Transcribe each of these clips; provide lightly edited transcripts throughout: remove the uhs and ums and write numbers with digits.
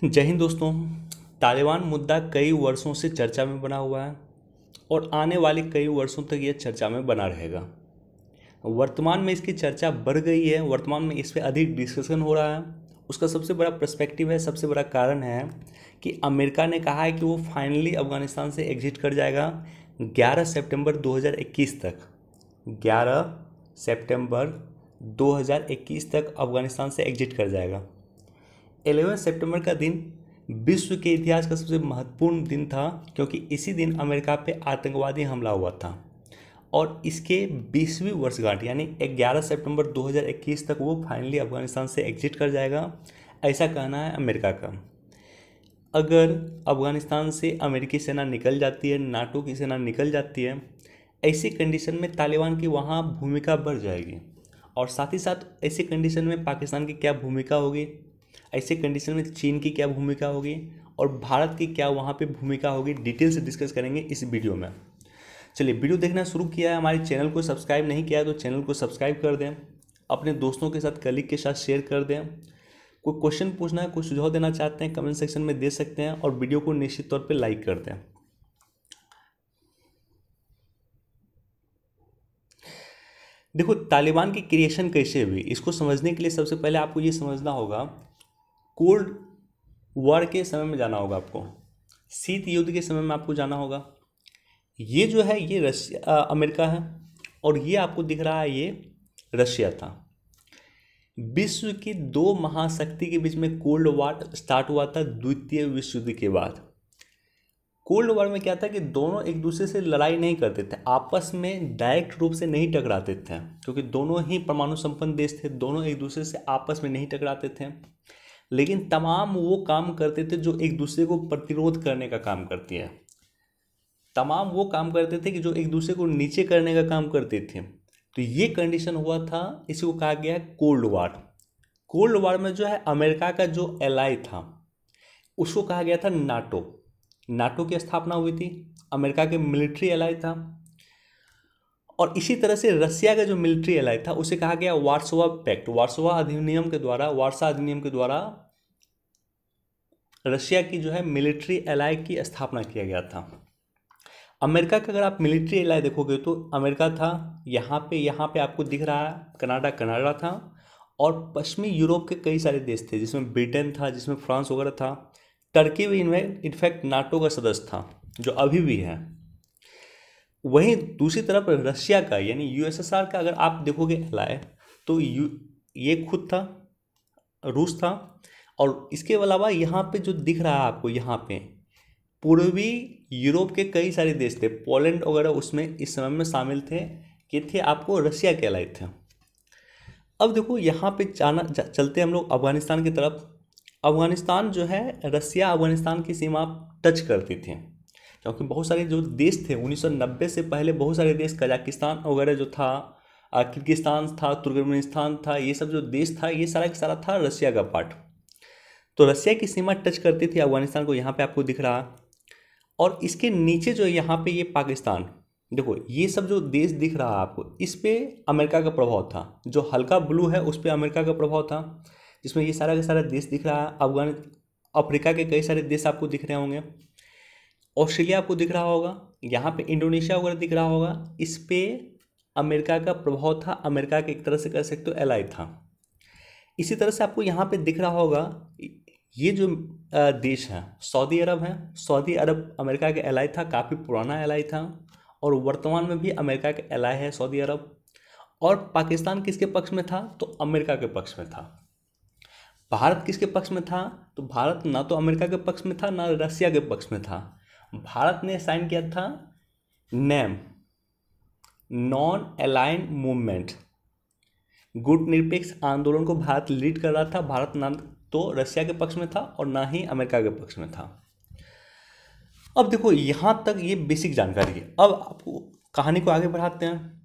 जय हिंद दोस्तों। तालिबान मुद्दा कई वर्षों से चर्चा में बना हुआ है और आने वाले कई वर्षों तक यह चर्चा में बना रहेगा। वर्तमान में इसकी चर्चा बढ़ गई है, वर्तमान में इस पर अधिक डिस्कशन हो रहा है। उसका सबसे बड़ा पर्सपेक्टिव है, सबसे बड़ा कारण है कि अमेरिका ने कहा है कि वो फाइनली अफगानिस्तान से एग्जिट कर जाएगा 11 सितंबर 2021 तक। 11 सितंबर 2021 तक अफगानिस्तान से एग्जिट कर जाएगा। 11 सितंबर का दिन विश्व के इतिहास का सबसे महत्वपूर्ण दिन था, क्योंकि इसी दिन अमेरिका पे आतंकवादी हमला हुआ था और इसके 20वीं वर्षगांठ यानी 11 सितंबर 2021 तक वो फाइनली अफगानिस्तान से एग्जिट कर जाएगा, ऐसा कहना है अमेरिका का। अगर अफगानिस्तान से अमेरिकी सेना निकल जाती है, नाटो की सेना निकल जाती है, ऐसी कंडीशन में तालिबान की वहाँ भूमिका बढ़ जाएगी। और साथ ही साथ ऐसी कंडीशन में पाकिस्तान की क्या भूमिका होगी, ऐसे कंडीशन में चीन की क्या भूमिका होगी और भारत की क्या वहाँ पे भूमिका होगी, डिटेल से डिस्कस करेंगे इस वीडियो में। चलिए, वीडियो देखना शुरू किया है, हमारे चैनल को सब्सक्राइब नहीं किया है तो चैनल को सब्सक्राइब कर दें, अपने दोस्तों के साथ, कलीग के साथ शेयर कर दें। कोई क्वेश्चन पूछना है, कोई सुझाव देना चाहते हैं, कमेंट सेक्शन में दे सकते हैं और वीडियो को निश्चित तौर पर लाइक कर दें। देखो, तालिबान की क्रिएशन कैसे हुई, इसको समझने के लिए सबसे पहले आपको ये समझना होगा, कोल्ड वॉर के समय में जाना होगा आपको, शीत युद्ध के समय में आपको जाना होगा। ये जो है ये रशिया अमेरिका है और ये आपको दिख रहा है ये रशिया था। विश्व की दो महाशक्ति के बीच में कोल्ड वॉर स्टार्ट हुआ था द्वितीय विश्व युद्ध के बाद। कोल्ड वॉर में क्या था कि दोनों एक दूसरे से लड़ाई नहीं करते थे, आपस में डायरेक्ट रूप से नहीं टकराते थे, क्योंकि दोनों ही परमाणु संपन्न देश थे, दोनों एक दूसरे से आपस में नहीं टकराते थे। लेकिन तमाम वो काम करते थे जो एक दूसरे को प्रतिरोध करने का काम करती है, तमाम वो काम करते थे कि जो एक दूसरे को नीचे करने का काम करते थे। तो ये कंडीशन हुआ था, इसी को कहा गया है कोल्ड वॉर। कोल्ड वॉर में जो है अमेरिका का जो एलाई था उसको कहा गया था नाटो। नाटो की स्थापना हुई थी, अमेरिका के मिलिट्री एलाई था। और इसी तरह से रसिया का जो मिलिट्री एलाई था उसे कहा गया वार्सोवा पैक्ट। वार्सोवा अधिनियम के द्वारा, वार्सा अधिनियम के द्वारा रशिया की जो है मिलिट्री एलाई की स्थापना किया गया था। अमेरिका का अगर आप मिलिट्री एलाई देखोगे तो अमेरिका था, यहाँ पे आपको दिख रहा है कनाडा था, और पश्चिमी यूरोप के कई सारे देश थे, जिसमें ब्रिटेन था, जिसमें फ्रांस वगैरह था। टर्की भी इनफैक्ट नाटो का सदस्य था, जो अभी भी है। वहीं दूसरी तरफ रशिया का यानी यूएसएसआर का अगर आप देखोगे एलाई, तो ये खुद था, रूस था, और इसके अलावा यहाँ पे जो दिख रहा है आपको, यहाँ पे पूर्वी यूरोप के कई सारे देश थे, पोलैंड वगैरह उसमें इस समय में शामिल थे, ये थे आपको रशिया के एलाई थे। अब देखो यहाँ पे चलते हम लोग अफगानिस्तान की तरफ। अफगानिस्तान जो है रसिया अफगानिस्तान की सीमा टच करती थी, क्योंकि बहुत सारे जो देश थे 1990 से पहले, बहुत सारे देश, कजाकिस्तान वगैरह जो था, किर्गिस्तान था, तुर्कमेनिस्तान था, ये सब जो देश था ये सारा का सारा था रसिया का पार्ट। तो रसिया की सीमा टच करती थी अफगानिस्तान को, यहाँ पे आपको दिख रहा। और इसके नीचे जो यहाँ पे ये पाकिस्तान, देखो ये सब जो देश दिख रहा है आपको, इस पे अमेरिका का प्रभाव था। जो हल्का ब्लू है उस पर अमेरिका का प्रभाव था, जिसमें ये सारा का सारा देश दिख रहा है। अफ्रीका के कई सारे देश आपको दिख रहे होंगे, ऑस्ट्रेलिया आपको दिख रहा होगा, यहाँ पे इंडोनेशिया वगैरह दिख रहा होगा। इस पे अमेरिका का प्रभाव था, अमेरिका के एक तरह से कह सकते हो एलाई था। इसी तरह से आपको यहाँ पे दिख रहा होगा ये जो देश है सऊदी अरब है। सऊदी अरब अमेरिका के एलाई था, काफ़ी पुराना एलाई था, और वर्तमान में भी अमेरिका के एलाई है सऊदी अरब। और पाकिस्तान किसके पक्ष में था, तो अमेरिका के पक्ष में था। भारत किसके पक्ष में था, तो भारत ना तो अमेरिका के पक्ष में था ना रसिया के पक्ष में था। भारत ने साइन किया था नेम, नॉन अलाइंड मूवमेंट, गुट निरपेक्ष आंदोलन को भारत लीड कर रहा था। भारत ना तो रसिया के पक्ष में था और ना ही अमेरिका के पक्ष में था। अब देखो यहाँ तक ये बेसिक जानकारी है। अब आपको कहानी को आगे बढ़ाते हैं।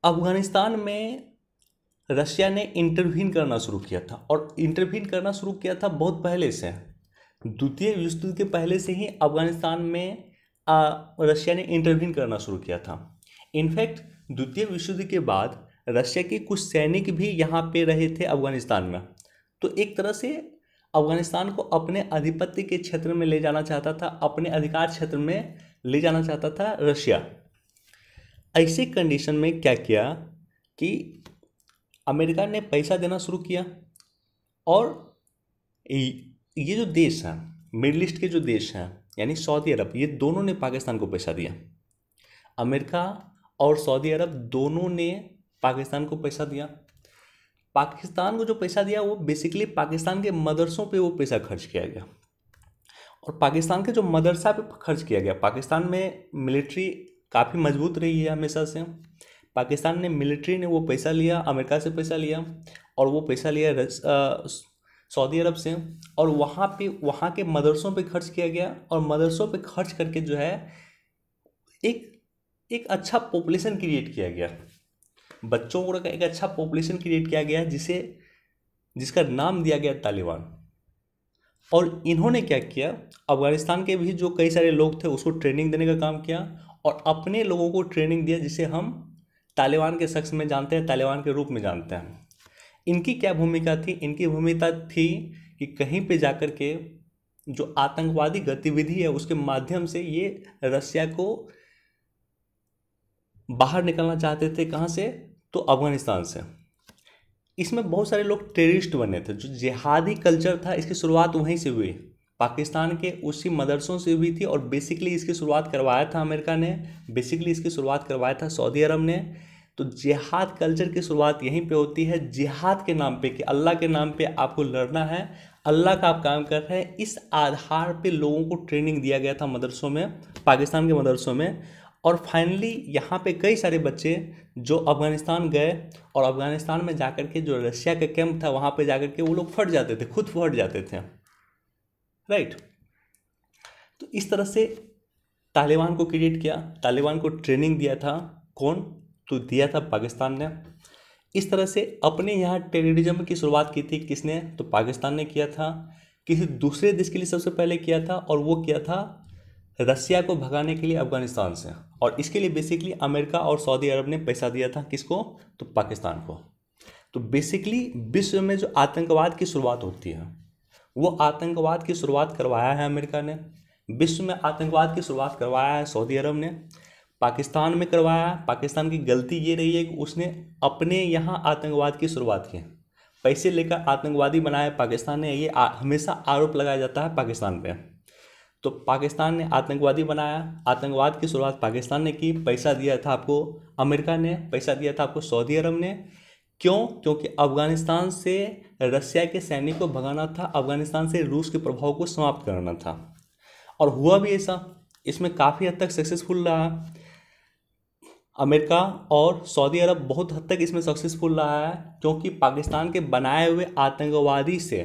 अफगानिस्तान में रशिया ने इंटरवीन करना शुरू किया था, और इंटरवीन करना शुरू किया था बहुत पहले से। द्वितीय विश्व युद्ध के पहले से ही अफगानिस्तान में रशिया ने इंटरवीन करना शुरू किया था। इनफैक्ट द्वितीय विश्व युद्ध के बाद रशिया के कुछ सैनिक भी यहाँ पे रहे थे अफगानिस्तान में। तो एक तरह से अफगानिस्तान को अपने आधिपत्य के क्षेत्र में ले जाना चाहता था, अपने अधिकार क्षेत्र में ले जाना चाहता था रशिया। ऐसी कंडीशन में क्या किया कि अमेरिका ने पैसा देना शुरू किया, और ये जो देश हैं, मिडिल ईस्ट के जो देश हैं यानी सऊदी अरब, ये दोनों ने पाकिस्तान को पैसा दिया। अमेरिका और सऊदी अरब दोनों ने पाकिस्तान को पैसा दिया। पाकिस्तान को जो पैसा दिया वो बेसिकली पाकिस्तान के मदरसों पे वो पैसा खर्च किया गया, और पाकिस्तान के जो मदरसा पे खर्च किया गया। पाकिस्तान में मिलिट्री काफ़ी मजबूत रही है हमेशा से। पाकिस्तान ने मिलिट्री ने वो पैसा लिया, अमेरिका से पैसा लिया, और वो पैसा लिया सऊदी अरब से, और वहाँ के मदरसों पे खर्च किया गया। और मदरसों पे खर्च करके जो है एक अच्छा पॉपुलेशन क्रिएट किया गया, बच्चों को एक अच्छा पॉपुलेशन क्रिएट किया गया जिसका नाम दिया गया तालिबान। और इन्होंने क्या किया, अफगानिस्तान के भी जो कई सारे लोग थे उसको ट्रेनिंग देने का काम किया, और अपने लोगों को ट्रेनिंग दिया जिसे हम तालिबान के शख्स में जानते हैं, तालिबान के रूप में जानते हैं। इनकी क्या भूमिका थी? इनकी भूमिका थी कि कहीं पे जाकर के जो आतंकवादी गतिविधि है उसके माध्यम से ये रसिया को बाहर निकलना चाहते थे। कहाँ से? तो अफगानिस्तान से। इसमें बहुत सारे लोग टेररिस्ट बने थे। जो जिहादी कल्चर था इसकी शुरुआत वहीं से हुई, पाकिस्तान के उसी मदरसों से हुई थी। और बेसिकली इसकी शुरुआत करवाया था अमेरिका ने, बेसिकली इसकी शुरुआत करवाया था सऊदी अरब ने। तो जिहाद कल्चर की शुरुआत यहीं पे होती है, जिहाद के नाम पे, कि अल्लाह के नाम पे आपको लड़ना है, अल्लाह का आप काम कर रहे हैं। इस आधार पे लोगों को ट्रेनिंग दिया गया था मदरसों में, पाकिस्तान के मदरसों में। और फाइनली यहाँ पे कई सारे बच्चे जो अफगानिस्तान गए, और अफगानिस्तान में जाकर के जो रशिया का कैंप था वहाँ पे जाकर के वो लोग फट जाते थे, खुद फट जाते थे, राइट। तो इस तरह से तालिबान को क्रिएट किया, तालिबान को ट्रेनिंग दिया था। कौन? तो दिया था पाकिस्तान ने। इस तरह से अपने यहाँ टेररिज्म की शुरुआत की थी किसने? तो पाकिस्तान ने किया था। किसी दूसरे देश के लिए सबसे पहले किया था, और वो किया था रसिया को भगाने के लिए अफगानिस्तान से। और इसके लिए बेसिकली अमेरिका और सऊदी अरब ने पैसा दिया था। किसको? तो पाकिस्तान को। तो बेसिकली विश्व में जो आतंकवाद की शुरुआत होती है वो आतंकवाद की शुरुआत करवाया है अमेरिका ने, विश्व में आतंकवाद की शुरुआत करवाया है सऊदी अरब ने, पाकिस्तान में करवाया। पाकिस्तान की गलती ये रही है कि उसने अपने यहाँ आतंकवाद की शुरुआत की, पैसे लेकर आतंकवादी बनाया पाकिस्तान ने। ये हमेशा आरोप लगाया जाता है पाकिस्तान पे। तो पाकिस्तान ने आतंकवादी बनाया, आतंकवाद की शुरुआत पाकिस्तान ने की। पैसा दिया था आपको अमेरिका ने, पैसा दिया था आपको सऊदी अरब ने। क्यों? क्योंकि अफगानिस्तान से रसिया के सैनिक को भगाना था, अफगानिस्तान से रूस के प्रभाव को समाप्त करना था। और हुआ भी ऐसा, इसमें काफ़ी हद तक सक्सेसफुल रहा। अमेरिका और सऊदी अरब बहुत हद तक इसमें सक्सेसफुल रहा है, क्योंकि पाकिस्तान के बनाए हुए आतंकवादी से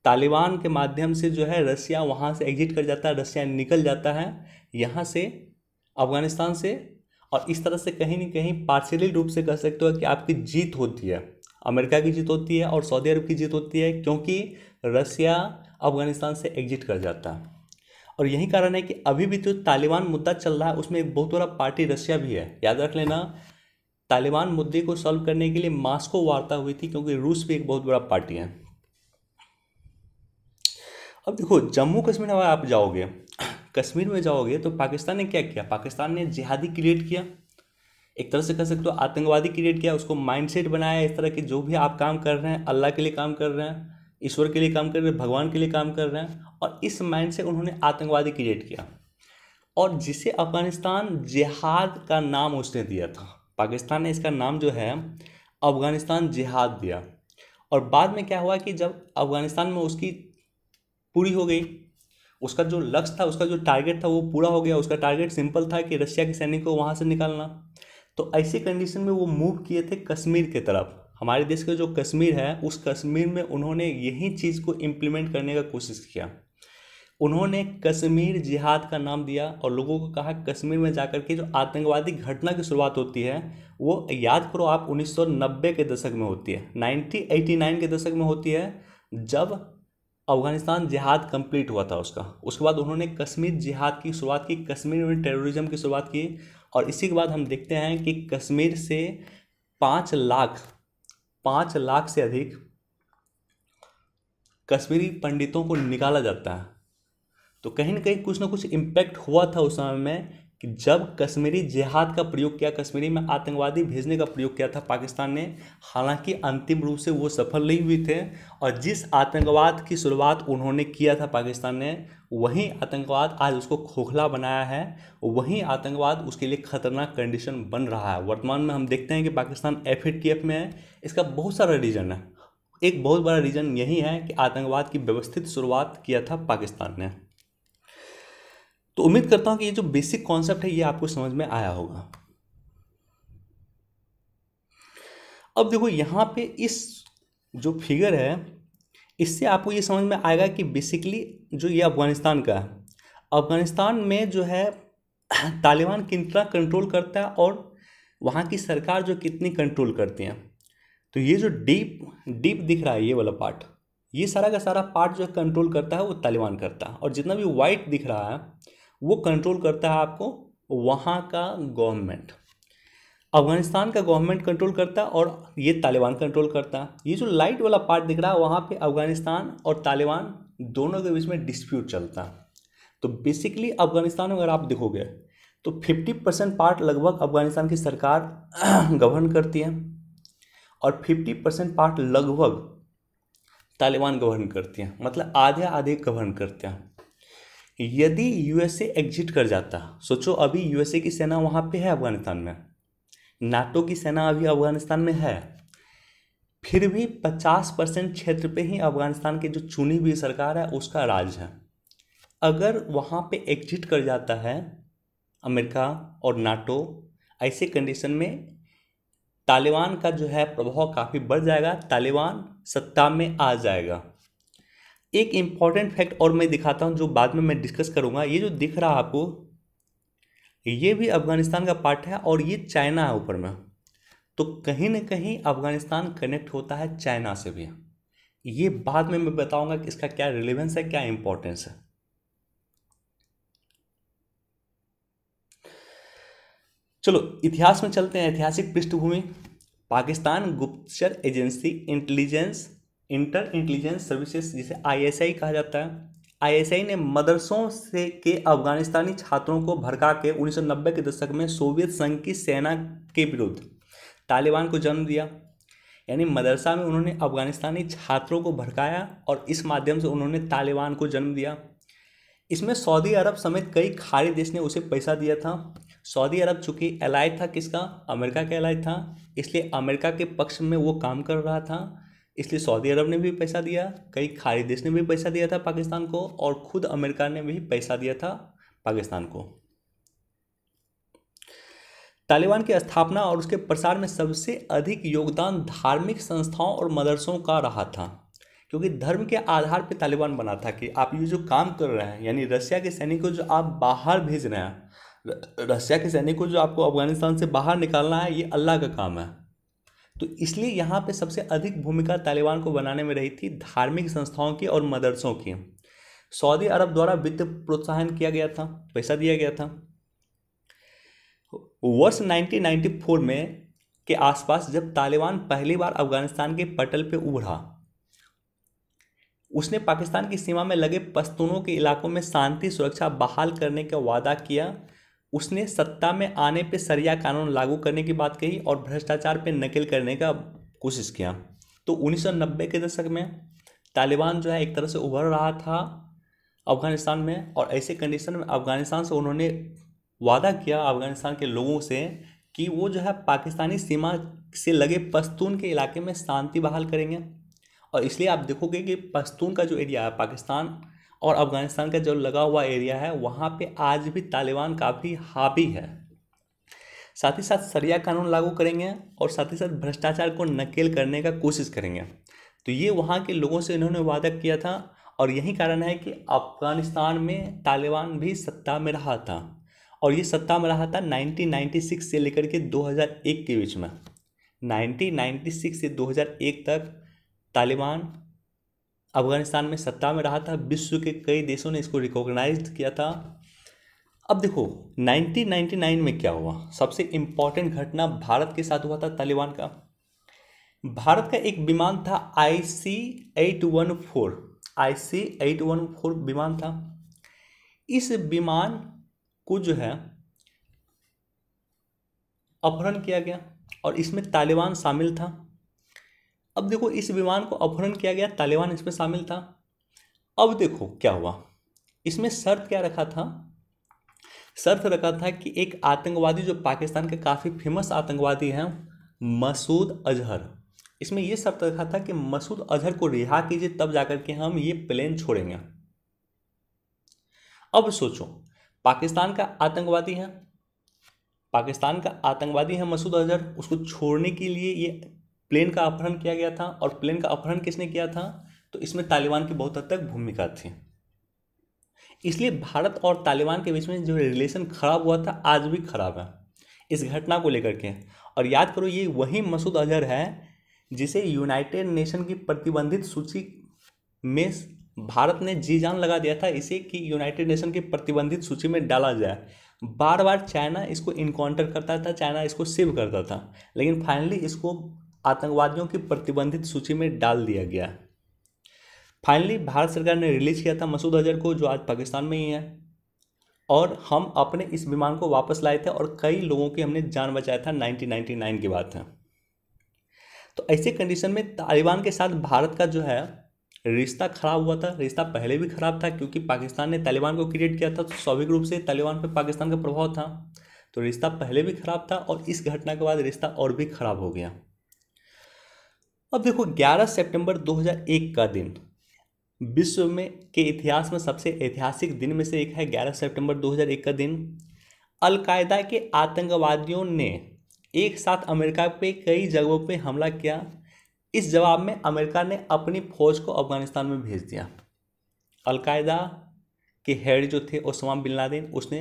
तालिबान के माध्यम से जो है रसिया वहाँ से एग्जिट कर जाता है, रसिया निकल जाता है यहाँ से, अफगानिस्तान से। और इस तरह से कहीं ना कहीं पार्शियली रूप से कह सकते हो कि आपकी जीत होती है, अमेरिका की जीत होती है और सऊदी अरब की जीत होती है, क्योंकि रसिया अफगानिस्तान से एग्जिट कर जाता है। और यही कारण है कि अभी भी जो तालिबान मुद्दा चल रहा है उसमें एक बहुत बड़ा पार्टी रसिया भी है। याद रख लेना, तालिबान मुद्दे को सॉल्व करने के लिए मॉस्को वार्ता हुई थी, क्योंकि रूस भी एक बहुत बड़ा पार्टी है। अब देखो, जम्मू कश्मीर में आप जाओगे, कश्मीर में जाओगे तो पाकिस्तान ने क्या किया? पाकिस्तान ने जिहादी क्रिएट किया, एक तरह से कह सकते हो आतंकवादी क्रिएट किया, उसको माइंडसेट बनाया इस तरह कि जो भी आप काम कर रहे हैं अल्लाह के लिए काम कर रहे हैं, ईश्वर के लिए काम कर रहे हैं, भगवान के लिए काम कर रहे हैं। और इस माइंड से उन्होंने आतंकवादी क्रिएट किया, और जिसे अफगानिस्तान जिहाद का नाम उसने दिया था। पाकिस्तान ने इसका नाम जो है अफगानिस्तान जिहाद दिया। और बाद में क्या हुआ कि जब अफगानिस्तान में उसकी पूरी हो गई, उसका जो लक्ष्य था, उसका जो टारगेट था वो पूरा हो गया। उसका टारगेट सिंपल था कि रशिया के सैनिकों को वहाँ से निकालना। तो ऐसी कंडीशन में वो मूव किए थे कश्मीर के तरफ। हमारे देश का जो कश्मीर है उस कश्मीर में उन्होंने यही चीज़ को इम्प्लीमेंट करने का कोशिश किया। उन्होंने कश्मीर जिहाद का नाम दिया और लोगों को कहा कश्मीर में जाकर के जो आतंकवादी घटना की शुरुआत होती है वो याद करो आप 1990 के दशक में होती है, 1989 के दशक में होती है, जब अफगानिस्तान जिहाद कंप्लीट हुआ था उसके बाद उन्होंने कश्मीर जिहाद की शुरुआत की, कश्मीर में टेररिज्म की शुरुआत की। और इसी के बाद हम देखते हैं कि कश्मीर से 5 लाख से अधिक कश्मीरी पंडितों को निकाला जाता है। तो कहीं ना कहीं कुछ ना कुछ इम्पैक्ट हुआ था उस समय में कि जब कश्मीरी जिहाद का प्रयोग किया, कश्मीरी में आतंकवादी भेजने का प्रयोग किया था पाकिस्तान ने। हालांकि अंतिम रूप से वो सफल नहीं हुए थे, और जिस आतंकवाद की शुरुआत उन्होंने किया था पाकिस्तान ने, वही आतंकवाद आज उसको खोखला बनाया है, वही आतंकवाद उसके लिए खतरनाक कंडीशन बन रहा है। वर्तमान में हम देखते हैं कि पाकिस्तान FATF में है। इसका बहुत सारा रीज़न है, एक बहुत बड़ा रीज़न यही है कि आतंकवाद की व्यवस्थित शुरुआत किया था पाकिस्तान ने। तो उम्मीद करता हूं कि ये जो बेसिक कॉन्सेप्ट है ये आपको समझ में आया होगा। अब देखो यहाँ पे इस जो फिगर है, इससे आपको ये समझ में आएगा कि बेसिकली जो ये अफगानिस्तान का है, अफगानिस्तान में जो है तालिबान कितना कंट्रोल करता है और वहाँ की सरकार जो कितनी कंट्रोल करती है। तो ये जो डीप दिख रहा है ये वाला पार्ट, ये सारा का सारा पार्ट जो कंट्रोल करता है वो तालिबान करता है, और जितना भी वाइट दिख रहा है वो कंट्रोल करता है आपको वहाँ का गवर्नमेंट। अफगानिस्तान का गवर्नमेंट कंट्रोल करता है और ये तालिबान कंट्रोल करता है। ये जो लाइट वाला पार्ट दिख रहा है वहाँ पे अफगानिस्तान और तालिबान दोनों के बीच में डिस्प्यूट चलता है। तो बेसिकली अफगानिस्तान में अगर आप देखोगे तो 50% पार्ट लगभग अफगानिस्तान की सरकार गवर्न करती है, और 50% पार्ट लगभग तालिबान गवर्न करती है, मतलब आधे आधे गवर्न करते हैं। यदि USA एग्जिट कर जाता, सोचो अभी USA की सेना वहाँ पे है अफगानिस्तान में, नाटो की सेना अभी अफगानिस्तान में है, फिर भी 50% क्षेत्र पे ही अफगानिस्तान की जो चुनी हुई सरकार है उसका राज है। अगर वहाँ पे एग्जिट कर जाता है अमेरिका और नाटो, ऐसे कंडीशन में तालिबान का जो है प्रभाव काफ़ी बढ़ जाएगा, तालिबान सत्ता में आ जाएगा। एक इम्पॉर्टेंट फैक्ट और मैं दिखाता हूँ जो बाद में मैं डिस्कस करूँगा। ये जो दिख रहा है आपको, ये भी अफगानिस्तान का पार्ट है और ये चाइना है ऊपर में। तो कहीं ना कहीं अफगानिस्तान कनेक्ट होता है चाइना से भी। ये बाद में मैं बताऊँगा कि इसका क्या रिलेवेंस है, क्या इम्पोर्टेंस है। चलो इतिहास में चलते हैं। ऐतिहासिक पृष्ठभूमि, पाकिस्तान गुप्तचर एजेंसी इंटर इंटेलिजेंस सर्विसेज जिसे ISI कहा जाता है, ISI ने मदरसों से के अफगानिस्तानी छात्रों को भड़का के 1990 के दशक में सोवियत संघ की सेना के विरुद्ध तालिबान को जन्म दिया। यानी मदरसा में उन्होंने अफगानिस्तानी छात्रों को भड़काया और इस माध्यम से उन्होंने तालिबान को जन्म दिया। इसमें सऊदी अरब समेत कई खाड़ी देश ने उसे पैसा दिया था। सऊदी अरब चूँकि एलाय था किसका, अमेरिका का एलाय था, इसलिए अमेरिका के पक्ष में वो काम कर रहा था, इसलिए सऊदी अरब ने भी पैसा दिया, कई खाड़ी देश ने भी पैसा दिया था पाकिस्तान को, और खुद अमेरिका ने भी पैसा दिया था पाकिस्तान को। तालिबान की स्थापना और उसके प्रसार में सबसे अधिक योगदान धार्मिक संस्थाओं और मदरसों का रहा था, क्योंकि धर्म के आधार पर तालिबान बना था कि आप ये जो काम कर रहे हैं, यानी रशिया के सैनिकों जो आप बाहर भेज रहे हैं, रशिया के सैनिकों जो आपको अफगानिस्तान से बाहर निकालना है, ये अल्लाह का काम है। तो इसलिए यहाँ पे सबसे अधिक भूमिका तालिबान को बनाने में रही थी धार्मिक संस्थाओं की और मदरसों की। सऊदी अरब द्वारा वित्त प्रोत्साहन किया गया था, पैसा दिया गया था। वर्ष 1994 में के आसपास जब तालिबान पहली बार अफगानिस्तान के पटल पे उभरा, उसने पाकिस्तान की सीमा में लगे पश्तूनों के इलाकों में शांति सुरक्षा बहाल करने का वादा किया। उसने सत्ता में आने पे शरिया कानून लागू करने की बात कही और भ्रष्टाचार पे नकेल करने का कोशिश किया। तो 1990 के दशक में तालिबान जो है एक तरह से उभर रहा था अफगानिस्तान में, और ऐसे कंडीशन में अफगानिस्तान से उन्होंने वादा किया अफगानिस्तान के लोगों से कि वो जो है पाकिस्तानी सीमा से लगे पश्तून के इलाके में शांति बहाल करेंगे। और इसलिए आप देखोगे कि पश्तून का जो एरिया है, पाकिस्तान और अफगानिस्तान का जो लगा हुआ एरिया है, वहाँ पे आज भी तालिबान काफ़ी हावी है। साथ ही साथ शरिया कानून लागू करेंगे और साथ ही साथ भ्रष्टाचार को नकेल करने का कोशिश करेंगे। तो ये वहाँ के लोगों से इन्होंने वादा किया था, और यही कारण है कि अफगानिस्तान में तालिबान भी सत्ता में रहा था, और ये सत्ता में रहा था 1996 से लेकर के 2001 के बीच में। 1996 से 2001 तक तालिबान अफगानिस्तान में सत्ता में रहा था। विश्व के कई देशों ने इसको रिकॉग्नाइज किया था। अब देखो 1999 में क्या हुआ, सबसे इम्पॉर्टेंट घटना भारत के साथ हुआ था तालिबान का। भारत का एक विमान था IC-814, IC-814 विमान था। इस विमान को जो है अपहरण किया गया और इसमें तालिबान शामिल था। अब देखो, इस विमान को अपहरण किया गया, तालिबान इसमें शामिल था। अब देखो क्या हुआ, इसमें शर्त क्या रखा था? शर्त रखा था कि एक आतंकवादी जो पाकिस्तान के काफ़ी फेमस आतंकवादी हैं, मसूद अजहर, इसमें यह शर्त रखा था कि मसूद अजहर को रिहा कीजिए, तब जाकर के हम ये प्लेन छोड़ेंगे। अब सोचो, पाकिस्तान का आतंकवादी है, पाकिस्तान का आतंकवादी है मसूद अजहर, उसको छोड़ने के लिए ये प्लेन का अपहरण किया गया था। और प्लेन का अपहरण किसने किया था? तो इसमें तालिबान की बहुत हद तक भूमिका थी। इसलिए भारत और तालिबान के बीच में जो रिलेशन खराब हुआ था, आज भी खराब है इस घटना को लेकर के। और याद करो, ये वही मसूद अजहर है जिसे यूनाइटेड नेशन की प्रतिबंधित सूची में भारत ने जी जान लगा दिया था इसे कि यूनाइटेड नेशन की प्रतिबंधित सूची में डाला जाए। बार बार चाइना इसको इनकाउंटर करता था, चाइना इसको सेव करता था, लेकिन फाइनली इसको आतंकवादियों की प्रतिबंधित सूची में डाल दिया गया। फाइनली भारत सरकार ने रिलीज किया था मसूद अजहर को, जो आज पाकिस्तान में ही है, और हम अपने इस विमान को वापस लाए थे और कई लोगों की हमने जान बचाया था। 1999 की बात है। तो ऐसे कंडीशन में तालिबान के साथ भारत का जो है रिश्ता खराब हुआ था। रिश्ता पहले भी खराब था क्योंकि पाकिस्तान ने तालिबान को क्रिएट किया था, तो स्वाभाविक रूप से तालिबान पर पाकिस्तान का प्रभाव था, तो रिश्ता पहले भी खराब था और इस घटना के बाद रिश्ता और भी खराब हो गया। अब देखो, 11 सितंबर 2001 का दिन विश्व में के इतिहास में सबसे ऐतिहासिक दिन में से एक है। 11 सितंबर 2001 का दिन अलकायदा के आतंकवादियों ने एक साथ अमेरिका पे कई जगहों पे हमला किया। इस जवाब में अमेरिका ने अपनी फौज को अफगानिस्तान में भेज दिया। अलकायदा के हेड जो थे ओसामा बिन लादेन, उसने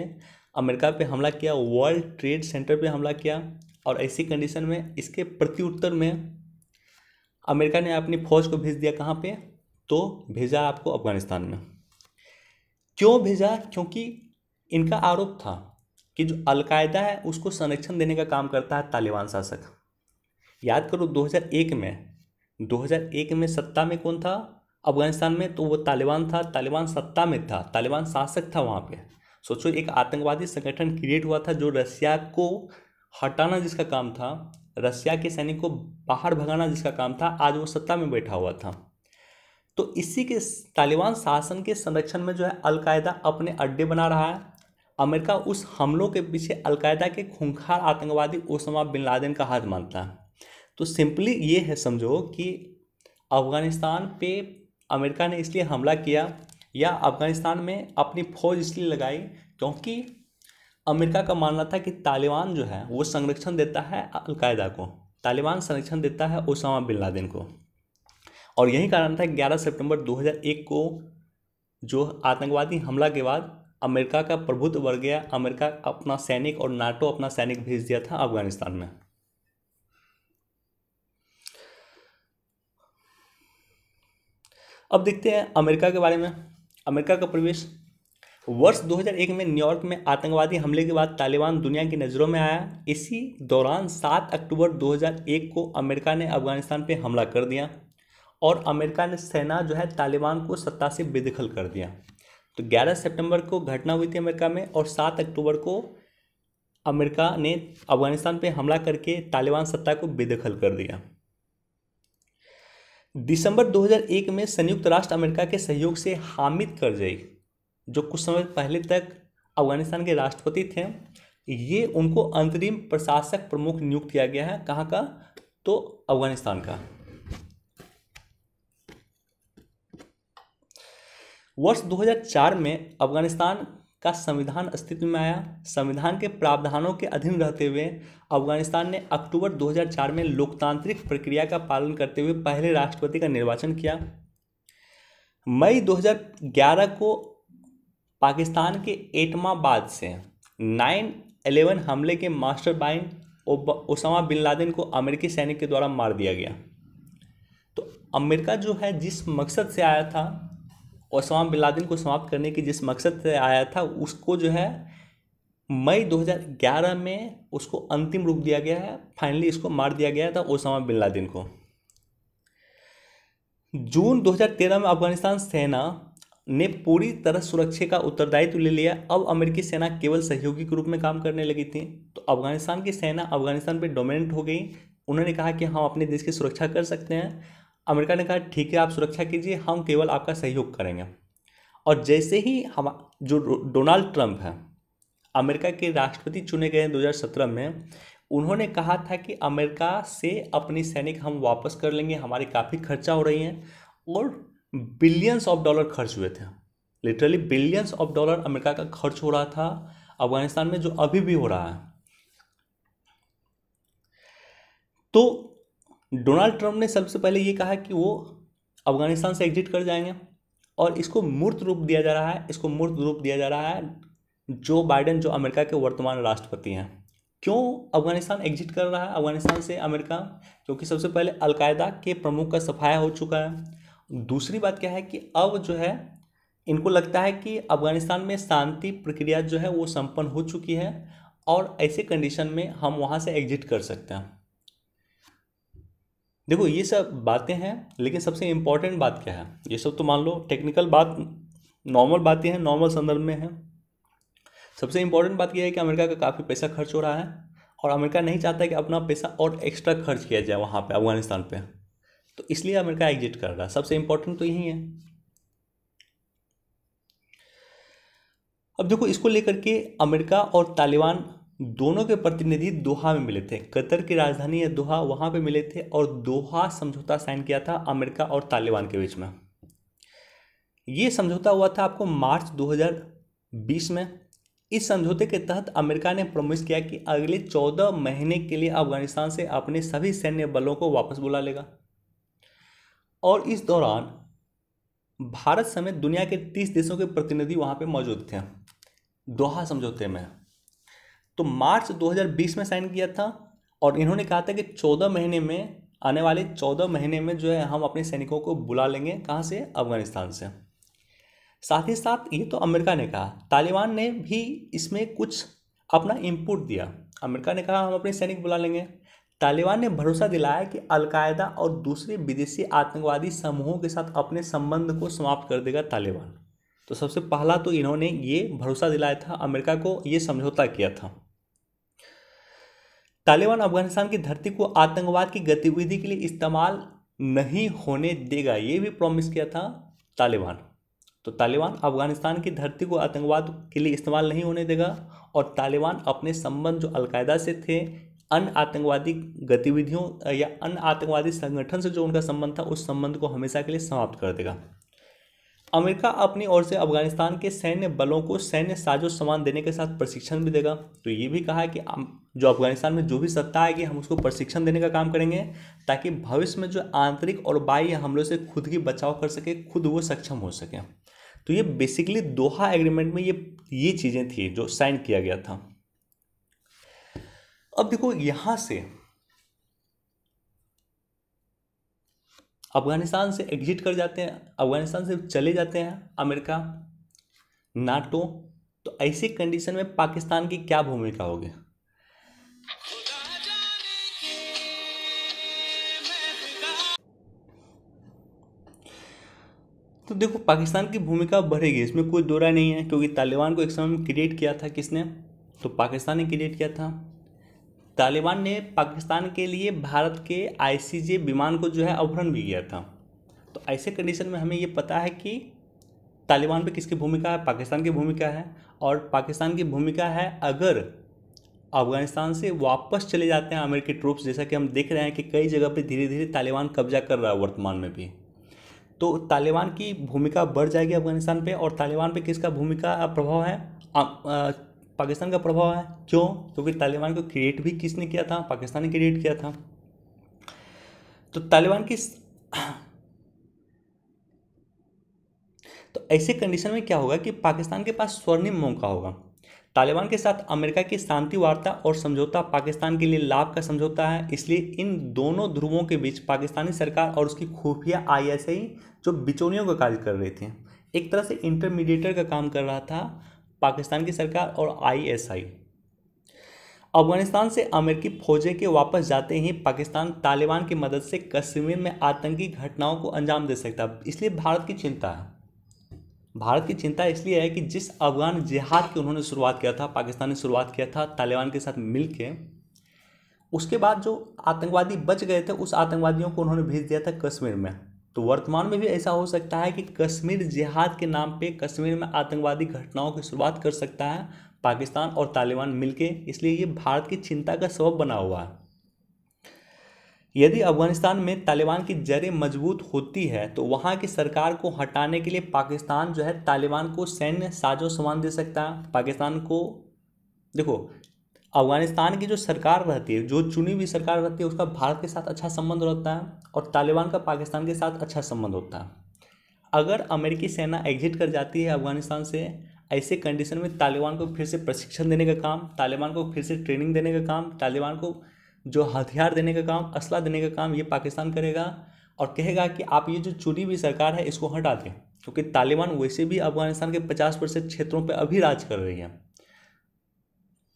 अमेरिका पे हमला किया, वर्ल्ड ट्रेड सेंटर पे हमला किया, और ऐसी कंडीशन में इसके प्रत्युत्तर में अमेरिका ने अपनी फौज को भेज दिया। कहाँ पे? तो भेजा आपको अफगानिस्तान में। क्यों भेजा? क्योंकि इनका आरोप था कि जो अलकायदा है उसको संरक्षण देने का काम करता है तालिबान शासक। याद करो, 2001 में सत्ता में कौन था अफगानिस्तान में? तो वो तालिबान था। तालिबान सत्ता में था, तालिबान शासक था वहाँ पे। सोचो, एक आतंकवादी संगठन क्रिएट हुआ था जो रसिया को हटाना जिसका काम था, रसिया के सैनिक को बाहर भगाना जिसका काम था, आज वो सत्ता में बैठा हुआ था। तो इसी के तालिबान शासन के संरक्षण में जो है अलकायदा अपने अड्डे बना रहा है। अमेरिका उस हमलों के पीछे अलकायदा के खूंखार आतंकवादी ओसामा बिन लादेन का हाथ मानता है। तो सिंपली ये है, समझो कि अफगानिस्तान पे अमेरिका ने इसलिए हमला किया या अफगानिस्तान में अपनी फौज इसलिए लगाई क्योंकि अमेरिका का मानना था कि तालिबान जो है वो संरक्षण देता है अलकायदा को, तालिबान संरक्षण देता है ओसामा बिन लादेन को। और यही कारण था 11 सितंबर 2001 को जो आतंकवादी हमला के बाद अमेरिका का प्रभुत्व बढ़ गया। अमेरिका अपना सैनिक और नाटो अपना सैनिक भेज दिया था अफगानिस्तान में। अब देखते हैं अमेरिका के बारे में। अमेरिका का प्रवेश वर्ष 2001 में न्यूयॉर्क में आतंकवादी हमले के बाद तालिबान दुनिया की नज़रों में आया। इसी दौरान 7 अक्टूबर 2001 को अमेरिका ने अफगानिस्तान पे हमला कर दिया और अमेरिका ने सेना जो है तालिबान को सत्ता से बेदखल कर दिया। तो 11 सितंबर को घटना हुई थी अमेरिका में और 7 अक्टूबर को अमेरिका ने अफगानिस्तान पे हमला करके तालिबान सत्ता को बेदखल कर दिया। दिसंबर 2001 में संयुक्त राष्ट्र अमेरिका के सहयोग से हामिद करजई, जो कुछ समय पहले तक अफगानिस्तान के राष्ट्रपति थे, ये उनको अंतरिम प्रशासक प्रमुख नियुक्त किया गया है। कहाँ का? तो अफगानिस्तान का। वर्ष 2004 में अफगानिस्तान का संविधान अस्तित्व में आया। संविधान के प्रावधानों के अधीन रहते हुए अफगानिस्तान ने अक्टूबर 2004 में लोकतांत्रिक प्रक्रिया का पालन करते हुए पहले राष्ट्रपति का निर्वाचन किया। मई 2011 को पाकिस्तान के एटमाबाद से 9/11 हमले के मास्टरमाइंड ओसामा बिन लादेन को अमेरिकी सैनिक के द्वारा मार दिया गया। तो अमेरिका जो है जिस मकसद से आया था, ओसामा बिन लादेन को समाप्त करने की जिस मकसद से आया था, उसको जो है मई 2011 में उसको अंतिम रूप दिया गया है। फाइनली इसको मार दिया गया था ओसामा बिन लादेन को। जून 2013 में अफगानिस्तान सेना ने पूरी तरह सुरक्षा का उत्तरदायित्व ले लिया। अब अमेरिकी सेना केवल सहयोगी के रूप में काम करने लगी थी। तो अफगानिस्तान की सेना अफगानिस्तान पे डोमिनेंट हो गई। उन्होंने कहा कि हम अपने देश की सुरक्षा कर सकते हैं। अमेरिका ने कहा ठीक है, आप सुरक्षा कीजिए, हम केवल आपका सहयोग करेंगे। और जैसे ही हम जो डोनाल्ड ट्रंप हैं, अमेरिका के राष्ट्रपति चुने गए हैं 2017 में, उन्होंने कहा था कि अमेरिका से अपनी सैनिक हम वापस कर लेंगे, हमारी काफ़ी खर्चा हो रही हैं। और बिलियंस ऑफ डॉलर खर्च हुए थे, literally billions of dollar America का खर्च हो रहा था अफगानिस्तान में, जो अभी भी हो रहा है। तो डोनाल्ड ट्रंप ने सबसे पहले ये कहा कि वो अफगानिस्तान से एग्जिट कर जाएंगे, और इसको मूर्त रूप दिया जा रहा है, इसको मूर्त रूप दिया जा रहा है जो बाइडेन, जो अमेरिका के वर्तमान राष्ट्रपति हैं। क्यों अफगानिस्तान एग्जिट कर रहा है अफगानिस्तान से अमेरिका? क्योंकि सबसे पहले अलकायदा के प्रमुख का सफाया हो चुका है। दूसरी बात क्या है कि अब जो है इनको लगता है कि अफगानिस्तान में शांति प्रक्रिया जो है वो संपन्न हो चुकी है, और ऐसे कंडीशन में हम वहाँ से एग्जिट कर सकते हैं। देखो ये सब बातें हैं, लेकिन सबसे इम्पोर्टेंट बात क्या है? ये सब तो मान लो टेक्निकल बात, नॉर्मल बातें हैं, नॉर्मल संदर्भ में है। सबसे इम्पोर्टेंट बात यह है कि अमेरिका का काफ़ी पैसा खर्च हो रहा है, और अमेरिका नहीं चाहता है कि अपना पैसा और एक्स्ट्रा खर्च किया जाए वहाँ पे अफगानिस्तान पे। तो इसलिए अमेरिका एग्जिट कर रहा है। सबसे इम्पोर्टेंट तो यही है। अब देखो, इसको लेकर के अमेरिका और तालिबान दोनों के प्रतिनिधि दोहा में मिले थे। कतर की राजधानी है दोहा, वहाँ पे मिले थे, और दोहा समझौता साइन किया था अमेरिका और तालिबान के बीच में। ये समझौता हुआ था आपको मार्च 2020 में। इस समझौते के तहत अमेरिका ने प्रॉमिस किया कि अगले 14 महीने के लिए अफगानिस्तान से अपने सभी सैन्य बलों को वापस बुला लेगा, और इस दौरान भारत समेत दुनिया के 30 देशों के प्रतिनिधि वहाँ पे मौजूद थे दोहा समझौते में। तो मार्च 2020 में साइन किया था, और इन्होंने कहा था कि 14 महीने में, आने वाले 14 महीने में जो है हम अपने सैनिकों को बुला लेंगे। कहाँ से? अफगानिस्तान से। साथ ही साथ ये तो अमेरिका ने कहा, तालिबान ने भी इसमें कुछ अपना इनपुट दिया। अमेरिका ने कहा हम अपने सैनिक बुला लेंगे। तालिबान ने भरोसा दिलाया कि अलकायदा और दूसरे विदेशी आतंकवादी समूहों के साथ अपने संबंध को समाप्त कर देगा तालिबान। तो सबसे पहला तो इन्होंने ये भरोसा दिलाया था अमेरिका को, ये समझौता किया था। तालिबान अफगानिस्तान की धरती को आतंकवाद की गतिविधि के लिए इस्तेमाल नहीं होने देगा, ये भी प्रॉमिस किया था तालिबान। तो तालिबान अफगानिस्तान की धरती को आतंकवाद के लिए इस्तेमाल नहीं होने देगा, और तालिबान अपने संबंध जो अलकायदा से थे, अन्य आतंकवादी गतिविधियों या अन्य आतंकवादी संगठन से जो उनका संबंध था, उस संबंध को हमेशा के लिए समाप्त कर देगा। अमेरिका अपनी ओर से अफगानिस्तान के सैन्य बलों को सैन्य साजो सामान देने के साथ प्रशिक्षण भी देगा। तो ये भी कहा है कि जो अफगानिस्तान में जो भी सत्ता आएगी हम उसको प्रशिक्षण देने का काम करेंगे, ताकि भविष्य में जो आंतरिक और बाह्य हमलों से खुद की बचाव कर सके, खुद वो सक्षम हो सके। तो ये बेसिकली दोहा एग्रीमेंट में ये चीज़ें थी जो साइन किया गया था। अब देखो, यहाँ से अफगानिस्तान से एग्जिट कर जाते हैं, अफगानिस्तान से चले जाते हैं अमेरिका, नाटो। तो ऐसी कंडीशन में पाकिस्तान की क्या भूमिका होगी? तो देखो, पाकिस्तान की भूमिका बढ़ेगी, इसमें कोई दो राय नहीं है, क्योंकि तालिबान को एक समय में क्रिएट किया था किसने? तो पाकिस्तान ने क्रिएट किया था। तालिबान ने पाकिस्तान के लिए भारत के ICJ विमान को जो है अपहरण भी किया था। तो ऐसे कंडीशन में हमें ये पता है कि तालिबान पे किसकी भूमिका है? पाकिस्तान की भूमिका है। और पाकिस्तान की भूमिका है अगर अफगानिस्तान से वापस चले जाते हैं अमेरिकी ट्रूप्स, जैसा कि हम देख रहे हैं कि कई जगह पे धीरे धीरे तालिबान कब्जा कर रहा है वर्तमान में भी, तो तालिबान की भूमिका बढ़ जाएगी अफगानिस्तान पे। और तालिबान पे किसका भूमिका प्रभाव है? पाकिस्तान का प्रभाव है। क्यों? क्योंकि तालिबान को क्रिएट भी किसने किया था? पाकिस्तान ने क्रिएट किया था। तो तालिबान की तो ऐसे कंडीशन में क्या होगा कि पाकिस्तान के पास स्वर्णिम मौका होगा। तालिबान के साथ अमेरिका की शांति वार्ता और समझौता पाकिस्तान के लिए लाभ का समझौता है, इसलिए इन दोनों ध्रुवों के बीच पाकिस्तानी सरकार और उसकी खुफिया ISI जो बिचौलियों का कार्य कर रही थी, एक तरह से इंटरमीडिएटर का काम कर रहा था पाकिस्तान की सरकार और ISI। अफगानिस्तान से अमेरिकी फौजें के वापस जाते ही पाकिस्तान तालिबान की मदद से कश्मीर में आतंकी घटनाओं को अंजाम दे सकता है। इसलिए भारत की चिंता है। भारत की चिंता इसलिए है कि जिस अफगान जिहाद की उन्होंने शुरुआत किया था, पाकिस्तान ने शुरुआत किया था तालिबान के साथ मिल के, उसके बाद जो आतंकवादी बच गए थे उस आतंकवादियों को उन्होंने भेज दिया था कश्मीर में। तो वर्तमान में भी ऐसा हो सकता है कि कश्मीर जिहाद के नाम पे कश्मीर में आतंकवादी घटनाओं की शुरुआत कर सकता है पाकिस्तान और तालिबान मिलके। इसलिए ये भारत की चिंता का सबब बना हुआ है। यदि अफगानिस्तान में तालिबान की जड़ें मजबूत होती है तो वहाँ की सरकार को हटाने के लिए पाकिस्तान जो है तालिबान को सैन्य साजो सामान दे सकता है। पाकिस्तान को देखो, अफगानिस्तान की जो सरकार रहती है, जो चुनी हुई सरकार रहती है, उसका भारत के साथ अच्छा संबंध रहता है और तालिबान का पाकिस्तान के साथ अच्छा संबंध होता है। अगर अमेरिकी सेना एग्जिट कर जाती है अफगानिस्तान से, ऐसे कंडीशन में तालिबान को फिर से प्रशिक्षण देने का काम, तालिबान को फिर से ट्रेनिंग देने का काम, तालिबान को जो हथियार देने का काम, असला देने का काम ये पाकिस्तान करेगा और कहेगा कि आप ये जो चुनी हुई सरकार है इसको हटा दें, क्योंकि तालिबान वैसे भी अफगानिस्तान के 50% क्षेत्रों पर अभी राज कर रही है।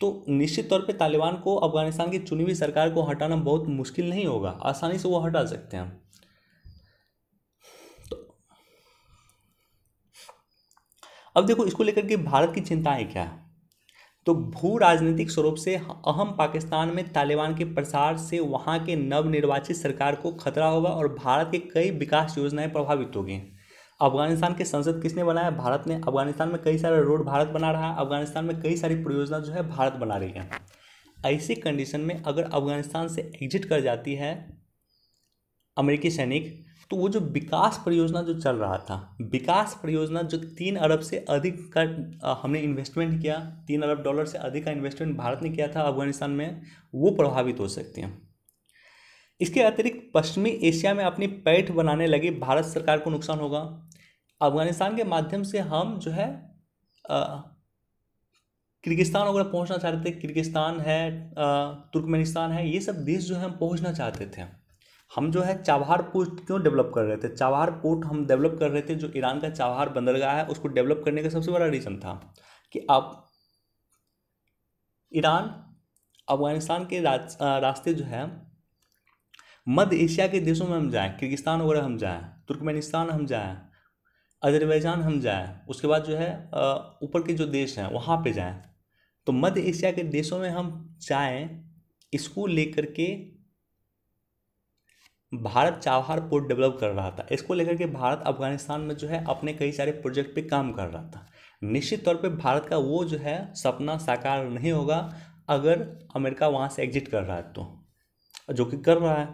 तो निश्चित तौर पे तालिबान को अफगानिस्तान की चुनी हुई सरकार को हटाना बहुत मुश्किल नहीं होगा, आसानी से वो हटा सकते हैं। तो अब देखो इसको लेकर के भारत की चिंताएं क्या है। तो भू राजनीतिक स्वरूप से अहम पाकिस्तान में तालिबान के प्रसार से वहां के नवनिर्वाचित सरकार को खतरा होगा और भारत के कई विकास योजनाएं प्रभावित होगी। अफगानिस्तान के संसद किसने बनाया? भारत ने। अफगानिस्तान में कई सारे रोड भारत बना रहा है, अफगानिस्तान में कई सारी परियोजना जो है भारत बना रही है। ऐसी कंडीशन में अगर अफगानिस्तान से एग्जिट कर जाती है अमेरिकी सैनिक, तो वो जो विकास परियोजना जो चल रहा था, विकास परियोजना जो 3 अरब से अधिक का हमने इन्वेस्टमेंट किया, $3 अरब से अधिक का इन्वेस्टमेंट भारत ने किया था अफगानिस्तान में, वो प्रभावित हो सकती हैं। इसके अतिरिक्त पश्चिमी एशिया में अपनी पैठ बनाने लगी भारत सरकार को नुकसान होगा। अफगानिस्तान के माध्यम से हम जो है किर्गिस्तान वगैरह पहुंचना चाहते थे, किर्गिस्तान है, तुर्कमेनिस्तान है, ये सब देश जो है हम पहुंचना चाहते थे। हम जो है चाबहार पोर्ट क्यों डेवलप कर रहे थे? चाबहार पोर्ट हम डेवलप कर रहे थे, जो ईरान का चाबहार बंदरगाह है उसको डेवलप करने का सबसे बड़ा रीज़न था कि आप ईरान अफगानिस्तान के रास्ते जो है मध्य एशिया के देशों में हम जाएं, किर्गिस्तान वगैरह हम जाएं, तुर्कमेनिस्तान हम जाएं, अजरबैजान हम जाएं, उसके बाद जो है ऊपर के जो देश हैं वहाँ पे जाएं। तो मध्य एशिया के देशों में हम जाएं, इसको लेकर के भारत चाबहार पोर्ट डेवलप कर रहा था। इसको लेकर के भारत अफगानिस्तान में जो है अपने कई सारे प्रोजेक्ट पे काम कर रहा था। निश्चित तौर पे भारत का वो जो है सपना साकार नहीं होगा अगर अमेरिका वहाँ से एग्जिट कर रहा है, तो जो कि कर रहा है।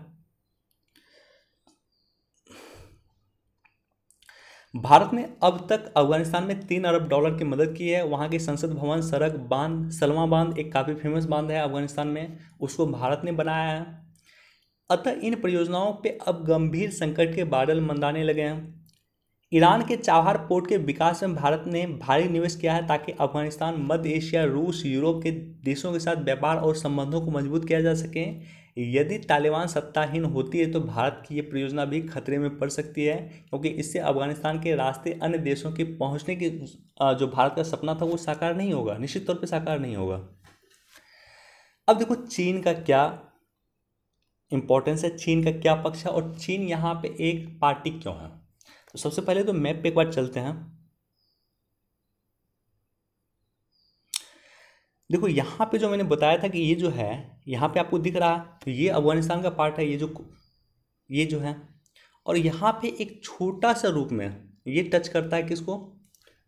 भारत ने अब तक अफगानिस्तान में $3 अरब की मदद की है। वहाँ के संसद भवन, सड़क, बांध, सलमा बांध एक काफ़ी फेमस बांध है अफगानिस्तान में, उसको भारत ने बनाया है। अतः इन परियोजनाओं पे अब गंभीर संकट के बादल मंडराने लगे हैं। ईरान के चाबहार पोर्ट के विकास में भारत ने भारी निवेश किया है ताकि अफगानिस्तान, मध्य एशिया, रूस, यूरोप के देशों के साथ व्यापार और संबंधों को मजबूत किया जा सके। यदि तालिबान सत्ताहीन होती है तो भारत की ये परियोजना भी खतरे में पड़ सकती है, क्योंकि इससे अफगानिस्तान के रास्ते अन्य देशों के पहुंचने की जो भारत का सपना था वो साकार नहीं होगा, निश्चित तौर पे साकार नहीं होगा। अब देखो चीन का क्या इंपॉर्टेंस है, चीन का क्या पक्ष है और चीन यहाँ पे एक पार्टी क्यों है। तो सबसे पहले तो मैप पे एक बार चलते हैं। देखो यहाँ पे जो मैंने बताया था कि ये जो है यहाँ पे आपको दिख रहा है, तो ये अफगानिस्तान का पार्ट है, ये जो है, और यहाँ पे एक छोटा सा रूप में ये टच करता है किसको?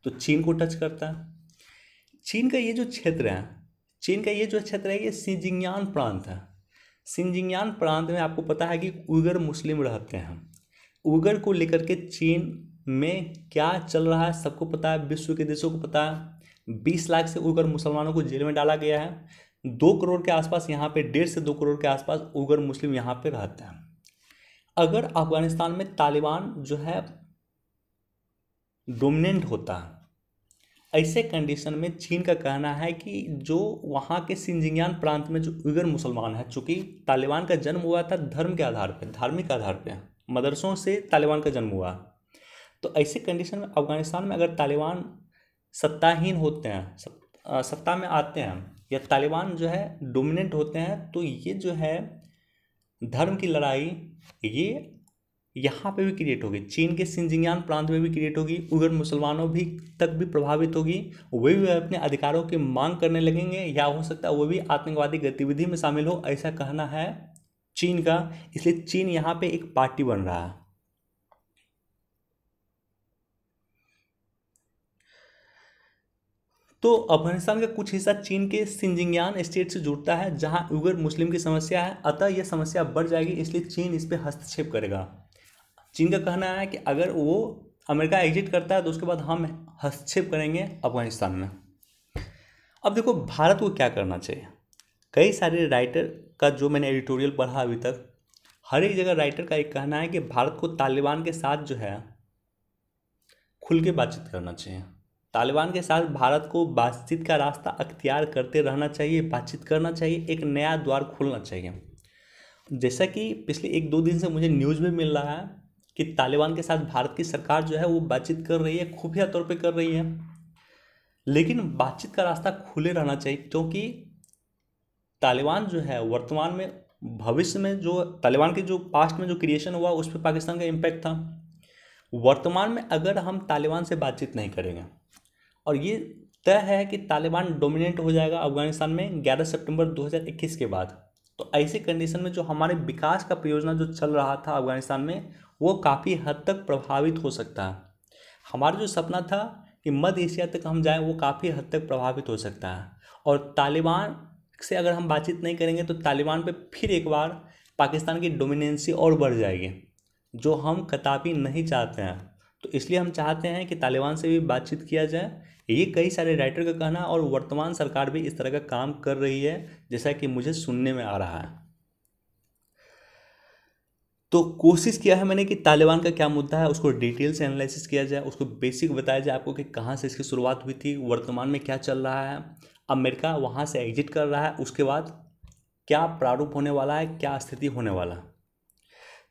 तो चीन को टच करता है। चीन का ये जो क्षेत्र है, चीन का ये जो क्षेत्र है ये सिंजियांग प्रांत है। सिंजियांग प्रांत में आपको पता है कि उइगर मुस्लिम रहते हैं। उइगर को लेकर के चीन में क्या चल रहा है सबको पता है, विश्व के देशों को पता है। 20 लाख से उइगर मुसलमानों को जेल में डाला गया है। 2 करोड़ के आसपास यहाँ पे, 1.5 से 2 करोड़ के आसपास उइगर मुस्लिम यहाँ पे रहते हैं। अगर अफगानिस्तान में तालिबान जो है डोमिनेंट होता है, ऐसे कंडीशन में चीन का कहना है कि जो वहाँ के सिंजियांग प्रांत में जो उइगर मुसलमान है, चूँकि तालिबान का जन्म हुआ था धर्म के आधार पर, धार्मिक आधार पर, मदरसों से तालिबान का जन्म हुआ। तो ऐसे कंडीशन में अफगानिस्तान में अगर तालिबान सत्ताहीन होते हैं, सत्ता में आते हैं, या तालिबान जो है डोमिनेंट होते हैं, तो ये जो है धर्म की लड़ाई ये यहाँ पे भी क्रिएट होगी, चीन के सिंजियान प्रांत में भी क्रिएट होगी, उइगर मुसलमानों भी तक भी प्रभावित होगी, वे भी अपने अधिकारों की मांग करने लगेंगे, या हो सकता है वो भी आतंकवादी गतिविधि में शामिल हो, ऐसा कहना है चीन का। इसलिए चीन यहाँ पे एक पार्टी बन रहा है। तो अफगानिस्तान का कुछ हिस्सा चीन के सिंजियान स्टेट से जुड़ता है, जहां उइगर मुस्लिम की समस्या है, अतः यह समस्या बढ़ जाएगी, इसलिए चीन इस पर हस्तक्षेप करेगा। चीन का कहना है कि अगर वो अमेरिका एग्जिट करता है तो उसके बाद हम हस्तक्षेप करेंगे अफगानिस्तान में। अब देखो भारत को क्या करना चाहिए। कई सारे राइटर का जो मैंने एडिटोरियल पढ़ा अभी तक, हर एक जगह राइटर का एक कहना है कि भारत को तालिबान के साथ जो है खुल के बातचीत करना चाहिए। तालिबान के साथ भारत को बातचीत का रास्ता अख्तियार करते रहना चाहिए, बातचीत करना चाहिए, एक नया द्वार खोलना चाहिए। जैसा कि पिछले 1-2 दिन से मुझे न्यूज़ में मिल रहा है कि तालिबान के साथ भारत की सरकार जो है वो बातचीत कर रही है, खुफिया तौर पे कर रही है, लेकिन बातचीत का रास्ता खुले रहना चाहिए, क्योंकि तालिबान जो है वर्तमान में, भविष्य में जो तालिबान के जो पास्ट में जो क्रिएशन हुआ उस पर पाकिस्तान का इम्पैक्ट था। वर्तमान में अगर हम तालिबान से बातचीत नहीं करेंगे, और ये तय है कि तालिबान डोमिनेंट हो जाएगा अफगानिस्तान में 11 सितंबर 2021 के बाद, तो ऐसी कंडीशन में जो हमारे विकास का परियोजना जो चल रहा था अफगानिस्तान में वो काफ़ी हद तक प्रभावित हो सकता है। हमारा जो सपना था कि मध्य एशिया तक हम जाएं वो काफ़ी हद तक प्रभावित हो सकता है। और तालिबान से अगर हम बातचीत नहीं करेंगे तो तालिबान पे फिर एक बार पाकिस्तान की डोमिनेंसी और बढ़ जाएगी, जो हम कतई नहीं चाहते हैं। तो इसलिए हम चाहते हैं कि तालिबान से भी बातचीत किया जाए, ये कई सारे राइटर का कहना है, और वर्तमान सरकार भी इस तरह का काम कर रही है, जैसा कि मुझे सुनने में आ रहा है। तो कोशिश किया है मैंने कि तालिबान का क्या मुद्दा है उसको डिटेल से एनालिसिस किया जाए, उसको बेसिक बताया जाए आपको कि कहाँ से इसकी शुरुआत हुई थी, वर्तमान में क्या चल रहा है, अमेरिका वहाँ से एग्जिट कर रहा है, उसके बाद क्या प्रारूप होने वाला है, क्या स्थिति होने वाला है।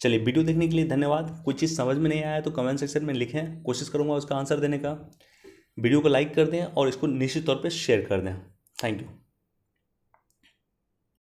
चलिए, वीडियो देखने के लिए धन्यवाद। कोई चीज़ समझ में नहीं आया तो कमेंट सेक्शन में लिखें, कोशिश करूँगा उसका आंसर देने का। वीडियो को लाइक कर दें और इसको निश्चित तौर पर शेयर कर दें। Thank you.